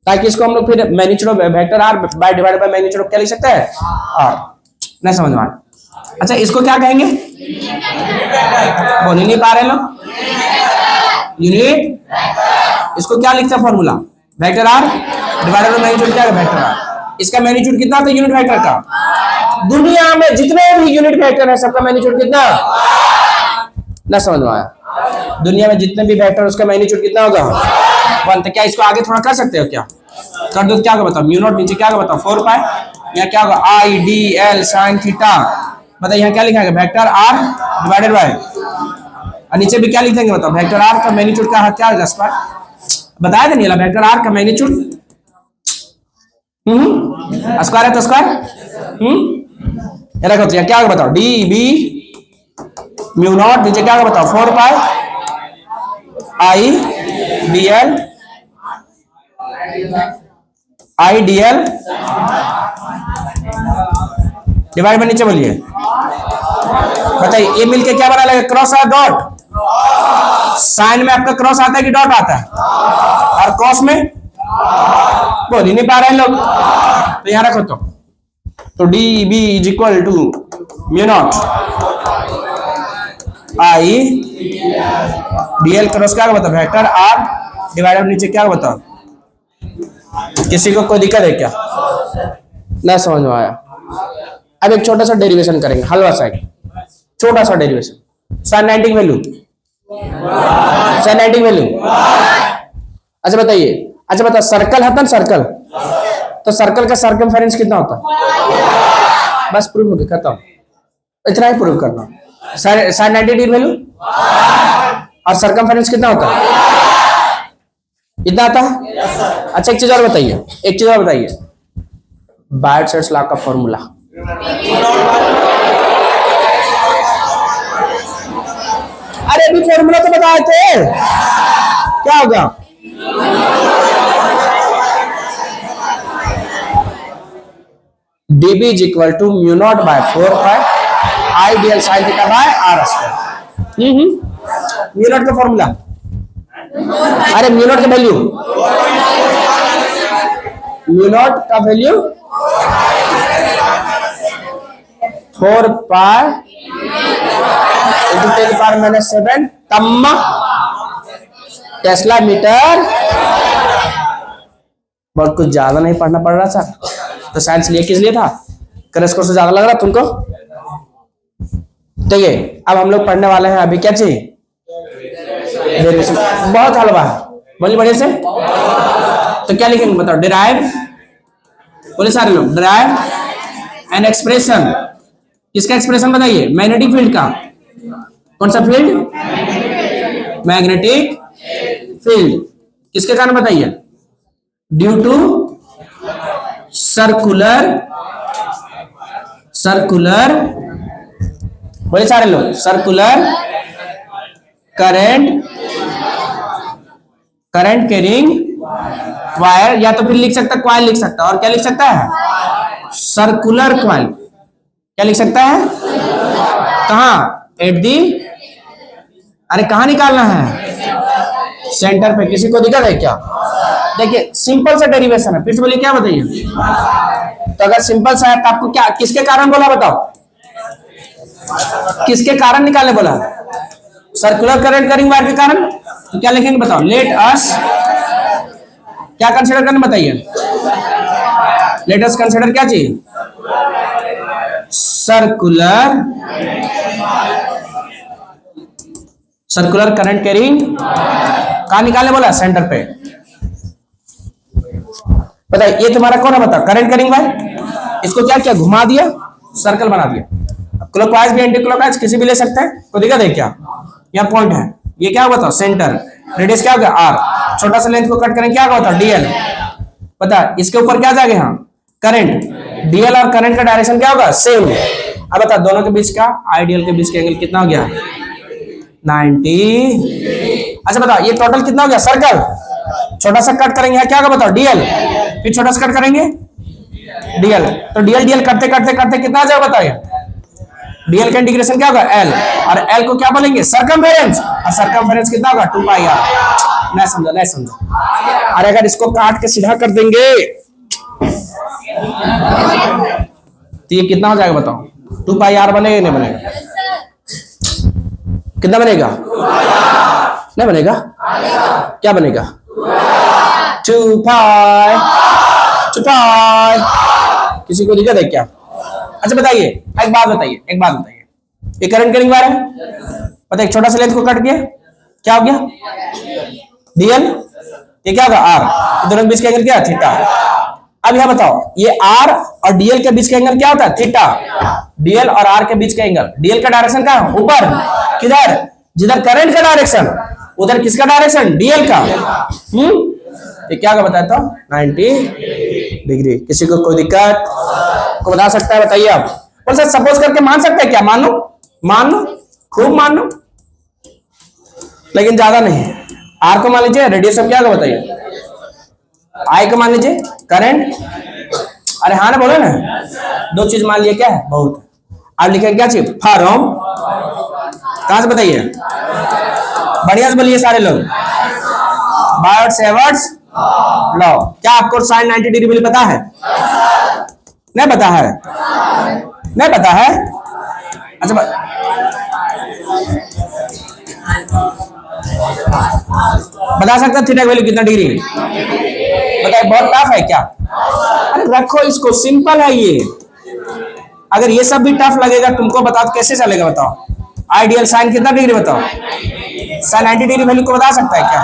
ताकि इसको हम लोग फिर magnitude of vector R by divided by magnitude of क्या लिख सकते हैं, आर। नहीं समझ में आ रहा। अच्छा इसको क्या कहेंगे, बोल ही नहीं पा रहे लोग, यूनिट। इसको क्या लिखते हैं formula, vector R divided by magnitude क्या है, वेक्टर आर। इसका मैग्नीट्यूड कितना था यूनिट वेक्टर का, दुनिया में जितने भी यूनिट वेक्टर है सबका मैग्नीट्यूड कितना, ना समझ में आया, दुनिया में जितने भी वेक्टर उसका मैग्नीट्यूड कितना होगा, 1। तो क्या इसको आगे थोड़ा कर सकते हो, क्या कर दो, क्या होगा बताओ, म्यू नॉट नीचे क्या होगा बताओ, 4 पाई, यहाँ क्या होगा आई डी एल साइन थीटा, बताइए यहाँ क्या लिखा है, वेक्टर आर डिवाइडेड बाय, और नीचे भी क्या लिखेंगे बताओ, वेक्टर आर का मैग्नीट्यूड का क्या होगा, स्क्वायर। बताया था नहीं वेक्टर आर का मैग्नीट्यूड स्क्वायर है तो स्क्वायर रखो, तो क्या होगा बताओ, डी बी म्यू नॉट नीचे क्या होगा बताओ, 4 pi I D L divide में नीचे बोलिए, बताइए ये मिलके क्या बना लगेगा, क्रॉस और डॉट। साइन में आपका क्रॉस आता है कि डॉट आता है, और क्रॉस में बोल ही नहीं पा रहे हैं लोग, तो यहां रखो तो D B is equal to mu naught I D L cross क्या बताओ, वेक्टर आर डिवाइडेड नीचे क्या बताओ। किसी को कोई दिक्कत है क्या, ना समझ में आया। अब एक छोटा सा डेरिवेशन करेंगे, हलवा सा छोटा सा derivation, sine 90 value, sine 90 value. अच्छा बताइए, अच्छा बताओ सर्कल है ना, सर्कल, तो सर्कल का सर्कमफेरेंस कितना होता है, बस प्रूफ हो गया खत्म, इतना ही प्रूफ करना। साइन 90 डिग्री वैल्यू और सर्कमफेरेंस कितना होता है, इतना आता है। अच्छा एक चीज और बताइए, एक चीज और बताइए, बायट-सावर्ट्स लॉ का फॉर्मूला, अरे अभी फॉर्मूला तो बताए थे, क्या होगा, dB is equal to mu naught by 4 pi I D L sine theta by R square. Mu naught का फॉर्मूला, अरे म्यू नॉट का वैल्यू, म्यू नॉट का वैल्यू 4 पाई इंटू 10 पावर -7 तम्मा टेस्ला मीटर। बहुत कुछ ज्यादा नहीं पढ़ना पड़ रहा था, तो साइंस लिए किस लिए था, क्रैश कोर्स से ज्यादा लग रहा तुमको। ठीक है अब हम लोग पढ़ने वाले हैं अभी क्या चाहिए, डेरिवेशन। बहुत हलवा है, बोलिए बढ़िया से। तो क्या लिखेंगे बताओ, डिराइव, बोले सारे लोग, डिराइव एन एक्सप्रेशन, किसका एक्सप्रेशन बताइए, मैग्नेटिक फील्ड का। कौन सा फील्ड, मैग्नेटिक फील्ड, किसके कारण बताइए, ड्यू टू सर्कुलर, सर्कुलर, बोले सारे लोग, circular current, current carrying wire, या तो फिर लिख सकता क्वाइल लिख सकता, और क्या लिख सकता है, सर्कुलर क्वाइल, क्या लिख सकता है, कहां, एट दी, अरे कहां निकालना है, सेंटर पे। किसी को दिक्कत है क्या, देखिए सिंपल सा डेरिवेशन है, फिर से बोलिए क्या बताइए। तो अगर सिंपल सा है तो आपको क्या, किसके कारण बोला बताओ, किसके कारण निकालने बोला, सर्कुलर करंट करिंग वायर के कारण। तो क्या लिखेंगे बताओ, लेट अस क्या कंसीडर करना बताइए, लेट अस कंसीडर क्या चाहिए, सर्कुलर, सर्कुलर करंट कैरिंग, कहां निकालने बोला, सेंटर पे। बताइए ये तुम्हारा कौन है बताओ, करंट कैरिंग वायर, इसको क्या किया, घुमा दिया, सर्कल बना दिया। क्लॉकवाइज भी एंटी क्लॉकवाइज किसी भी ले सकते हैं, कोई दिक्कत है क्या, यहाँ पॉइंट है, ये क्या बताओ, सेंटर, रेडियस क्या होगा आर, छोटा सा लेंथ को कट करें क्या होता है, डीएल। पता इसके ऊपर क्या जाएगा, यहाँ करंट, डीएल और करंट का डायरेक्शन क्या होगा, सेम। अब बता दोनों के बीच का, आईडीएल के बीच का एंगल कितना हो गया, 90। अच्छा बताओ ये टोटल कितना हो गया, सर्कल, छोटा सा कट करेंगे क्या होगा बताओ, डीएल, फिर छोटा सा कट करेंगे डीएल, तो डीएल डीएल करते करते करते कितना आ जाएगा बताइए, डीएल का इंटीग्रेशन क्या होगा एल, और एल को क्या बोलेंगे सरकमफेरेंस, और सरकमफेरेंस कितना होगा 2 पाई आर। नहीं समझा, नहीं समझा। अरे अगर इसको काट के सीधा कर देंगे तो ये कितना हो जाएगा बताओ, 2 पाई आर बनेगा नहीं बनेगा? कितना बनेगा? नहीं बनेगा? क्या बनेगा? 2 पाई। 2 पाई। किसी को दिक्कत है क्या? अच्छा बताइए, एक बात बताइए, एक बात बताइए, ये करंट करिंग वायर है, पता है एक छोटा सा लेंथ को कट गया, क्या हो गया? डीएल। ये क्या होगा आर, दोनों के बीच का एंगल क्या है? थीटा। अब यह बताओ, ये आर और डीएल के बीच का एंगल क्या होता है? थीटा। डीएल और आर के बीच का एंगल, डीएल का डायरेक्शन कहां है? ऊपर। किधर? जिधर करंट का डायरेक्शन, उधर किसका डायरेक्शन? डीएल का। ये क्या का बताया था? 90 डिग्री। किसी को कोई दिक्कत को बता सकता है? बताइए आप। बोल सर सपोज करके मान सकते हैं क्या? मान लो, मान लो, खूब मान लो, लेकिन ज्यादा नहीं। आर को मान लीजिए रेडियस ऑफ क्या का बताइए, आई को मान लीजिए करंट। अरे हाँ ना, बोलो ना, 2 चीज मान लिए क्या है? बहुत। आप लिखेंगे क्या चीज? फ्रॉम, कहां से बताइए, बढ़िया से बोलिए सारे लोग, बायोट-सेवर्ट्स लॉ। क्या आपको साइन 90 डिग्री वाली पता है? नहीं पता है? नहीं पता है? अच्छा बता सकता थीटा की वैल्यू कितना डिग्री? बताइए, बहुत टफ है क्या? अरे रखो इसको, सिंपल है ये। अगर ये सब भी टफ लगेगा तुमको, बताओ कैसे चलेगा? बताओ आइडियल साइन कितना डिग्री बताओ? साइन 90 डिग्री वैल्यू को बता सकता है क्या?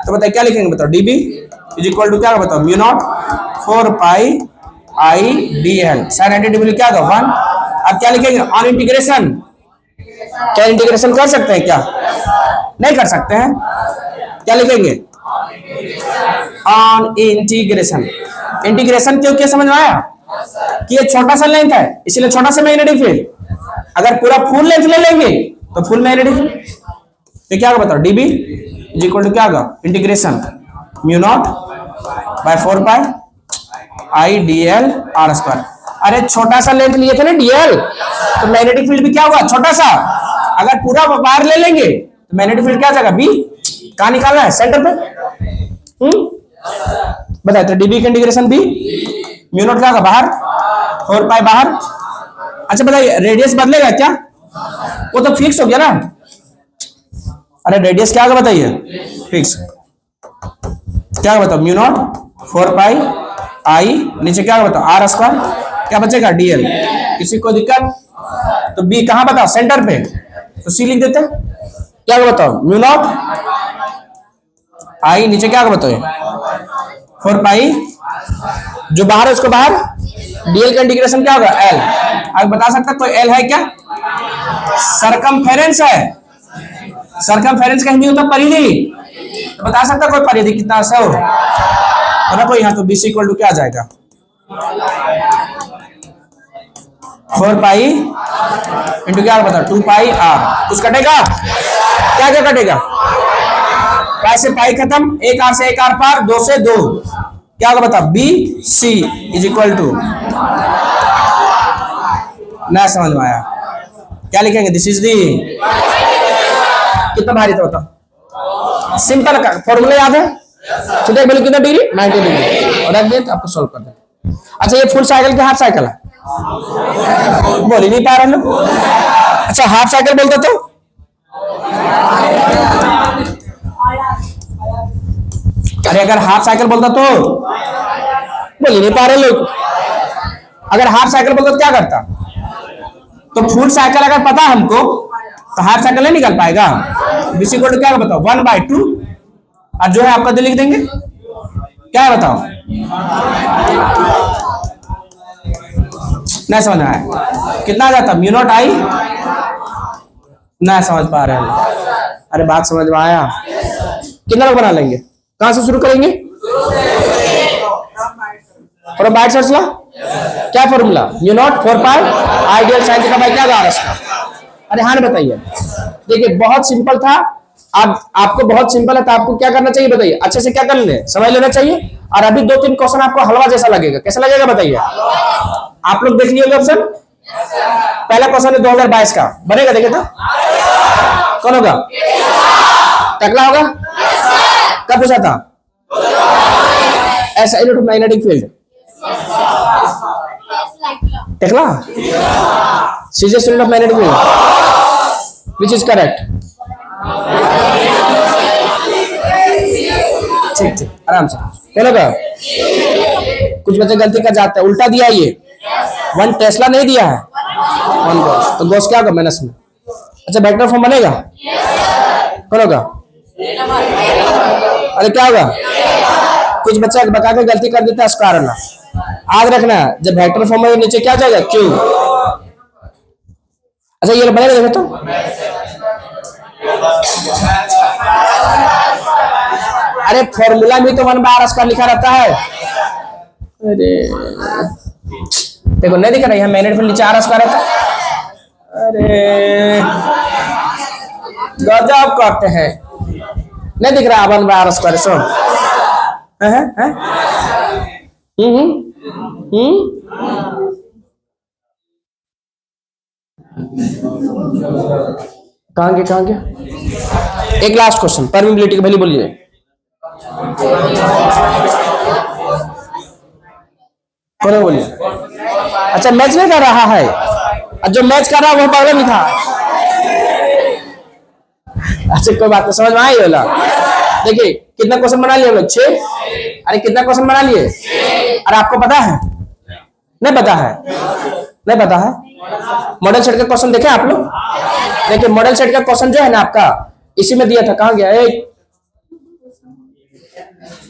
तो बताइए क्या लिखेंगे? बताओ डीबी इज इक्वल टू क्या बताओ? Mu naught 4 pi I D L. Sine 90 degree क्या होगा? 1। अब क्या लिखेंगे? On integration. क्या इंटीग्रेशन कर सकते हैं क्या? नहीं कर सकते हैं। क्या लिखेंगे? On integration. इंटीग्रेशन क्यों? क्या समझ में आया कि ये छोटा सा लेंथ है, इसीलिए छोटा सा मैग्नेटिक फील्ड। अगर पूरा फुल लेंथ ले लेंगे तो फुल मैग्नेटिक फील्ड। तो क्या होगा बताओ? डीबी इज इक्वल टू क्या होगा? Integration mu naught by 4 pi I D L R square. अरे छोटा सा लेंथ लिए थे ना डीएल, तो मैग्नेटिक फील्ड भी क्या होगा? छोटा सा। अगर पूरा बाहर ले लेंगे तो मैग्नेटिक फील्ड क्या जाएगा? बी। कहां निकालना है? सेंटर पे। बताए तो डीबी का इंटीग्रेशन बी, म्यू नॉट क्या होगा? बाहर 4 पाई बाहर। अच्छा बताइए, रेडियस बदलेगा क्या? वो तो फिक्स हो गया ना। अरे रेडियस क्या होगा बताइए? फिक्स। क्या बताओ? म्यू नॉट 4 पाई आई, नीचे क्या बताओ? R square. क्या बचेगा? डीएल। किसी को दिक्कत? तो बी कहां बताओ? सेंटर पे। तो सी लिख देते। क्या बताओ? म्यू नॉट आई, नीचे क्या बताओ? 4 पाई, जो बाहर है उसको बाहर। डीएल का इंटीग्रेशन क्या होगा? एल। अब बता सकता कोई एल है क्या? सरकमफेरेंस है। सरकमफेरेंस का हिंदी होता परिधि। तो बता सकता कोई परिधि कितना से हो? रखो यहाँ, तो बीसी इक्वल टू क्या आ जाएगा? 4 पाई इंटू क्या बताओ? 2 पाई आर। कुछ कटेगा क्या? क्या कटेगा? पाई से पाई खत्म, एक आर से एक आर पार, 2 से 2। क्या होगा बताओ? B C is equal to, ना समझ में आया? क्या लिखेंगे? This is the. कितना भारी था बताओ? सिंपल का फॉर्मूला याद है? थीटा वैल्यू कितना डिग्री? 90 डिग्री। और रख दिए तो आपको सॉल्व कर दें। अच्छा ये फुल साइकिल के हाफ साइकिल है? बोल ही नहीं पा रहे लोग। अच्छा हाफ साइकिल बोलते तो? अरे अगर हाफ साइकिल बोलता तो? बोल ही नहीं पा रहे लोग। अगर हाफ साइकिल बोलता तो क्या करता? तो फुल साइकिल अगर पता है हमको तो हाफ साइकिल नहीं निकल पाएगा। बीसी को क्या बताओ? 1/2, और जो है आपका दिल लिख देंगे। क्या है बताओ? नहीं समझ आया? कितना आ जाता? म्यू नॉट आई। नहीं समझ पा रहे हैं? अरे बात समझ में आया? कितना लोग बना लेंगे? कहां से शुरू करेंगे? फ्रॉम बाय सर्च ला। क्या formula? Mu naught 4 pi ideal sign theta by क्या आ रहा? अरे हाँ बताइए। देखिए बहुत सिंपल था। आपको बहुत सिंपल है तो आपको क्या करना चाहिए बताइए? अच्छे से क्या कर लेना, समझ लेना चाहिए। और अभी 2-3 क्वेश्चन आपको हलवा जैसा लगेगा। कैसा लगेगा बताइए? आप लोग देख लीजिए ऑप्शन। पहला क्वेश्चन है 2022 का, बनेगा? देखे तो कौन होगा? टकला होगा? कब पूछा था? ऐसा इलेक्ट्रोमैग्नेटिक फील्ड टकला सीजे field of magnetic field which is correct? ठीक ठीक, आराम से बोलेगा। कुछ बच्चे गलती कर जाते हैं, उल्टा दिया ये 1 टेस्ला नहीं दिया है, 1 गॉस। तो गॉस क्या होगा? माइनस में। अच्छा, वेक्टर फॉर्म बनेगा? कौन होगा? अरे क्या होगा? कुछ बच्चा बता के गलती कर देता है कारण। याद रखना जब वेक्टर फॉर्म में नीचे क्या जाएगा? क्यू। अच्छा ये बनेगा? देखो तो अरे फॉर्मूला में तो 1/r² लिखा रहता है। अरे देखो नहीं दिख रहा है, मैग्नेट फील्ड नीचे r² रहता है। अरे गजब करते हैं, नहीं दिख रहा 1/r²? सो कहाँ गया? एक लास्ट क्वेश्चन, परमिबिलिटी की वैल्यू बोलिए। कौन बोलिए? अच्छा मैच नहीं कर रहा है, जो मैच कर रहा है वो पागल नहीं था। अच्छा कोई बात नहीं, समझ में आई बोला। देखिए कितना क्वेश्चन बना लिए हम लोग? 6। अरे कितना क्वेश्चन बना लिए? अरे आपको पता है? नहीं पता है? नहीं पता है? मॉडल सेट का क्वेश्चन देखे आप लोग? देखिए मॉडल सेट का क्वेश्चन जो है ना आपका इसी में दिया था। कहां गया? एक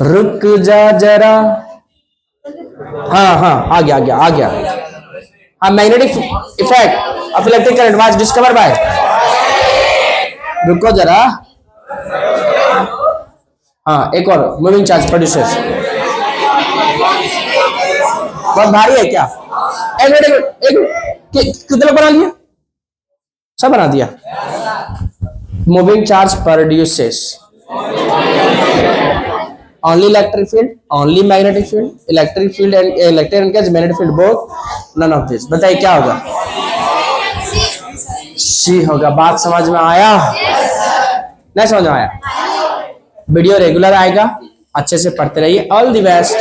रुक जा जरा, हाँ आ गया। हाँ, magnetic effect of electric current was discover by, रुको जरा, हाँ एक और मूविंग चार्ज प्रोड्यूसर्स। बहुत भारी है क्या? एक मिनट, कितना बना लिया? सब बना दिया। Moving charge produces only electric field, only magnetic field, electric field and electric and magnetic field both, none of this। बताइए क्या होगा? सी होगा। बात समझ में आया? नहीं समझ में आया? वीडियो रेगुलर आएगा, अच्छे से पढ़ते रहिए। All the best.